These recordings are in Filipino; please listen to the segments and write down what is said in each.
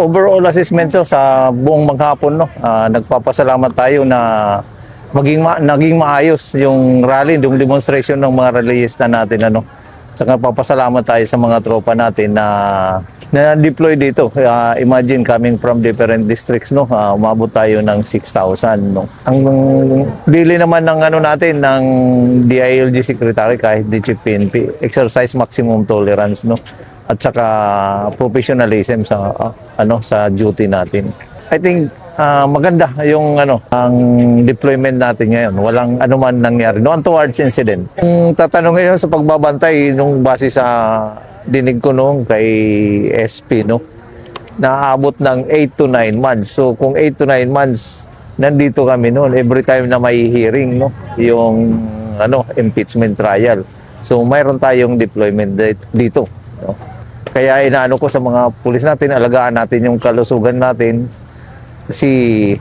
overall assessment so, sa buong maghapon, no, nagpapasalamat tayo na naging maayos yung rally, yung demonstration ng mga rallyista natin, ano. Saka papasalamat tayo sa mga tropa natin na deploy dito. Imagine coming from different districts, no, umabot tayo ng 6,000, no. Ang bili naman ng ano natin ng DILG secretary kahit di chief PNP, exercise maximum tolerance, no, at saka professionalism sa sa duty natin. I think maganda yung ang deployment natin ngayon. Walang anuman nangyari. No untoward incident. Kung tatanong ngayon sa pagbabantay nung base sa dinig ko nung kay SP, no, naabot ng 8 to 9 months. So kung 8 to 9 months nandito kami noon every time na may hearing, no, yung impeachment trial. So mayroon tayong deployment dito, no. Kaya inaano ko sa mga pulis natin, alagaan natin yung kalusugan natin. Kasi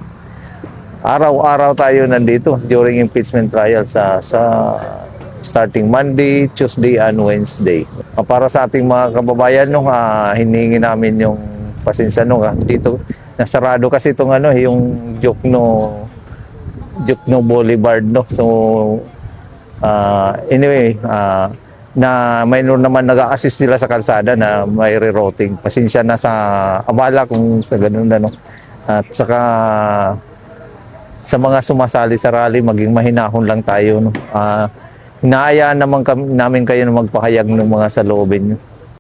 araw-araw tayo nandito during impeachment trial sa starting Monday, Tuesday, and Wednesday. Para sa ating mga kababayan, no, hinihingi namin yung pasensya, no, dito nasarado kasi itong yung Jokno Boulevard, no. So anyway, na mayroon naman nag-a-assist sila sa kalsada na may rerouting. Pasensya na sa abala kung sa ganun, no. At saka sa mga sumasali sa rally, maging mahinahon lang tayo, no. Inaayaan naman namin kayo na magpahayag ng mga saloobin nyo.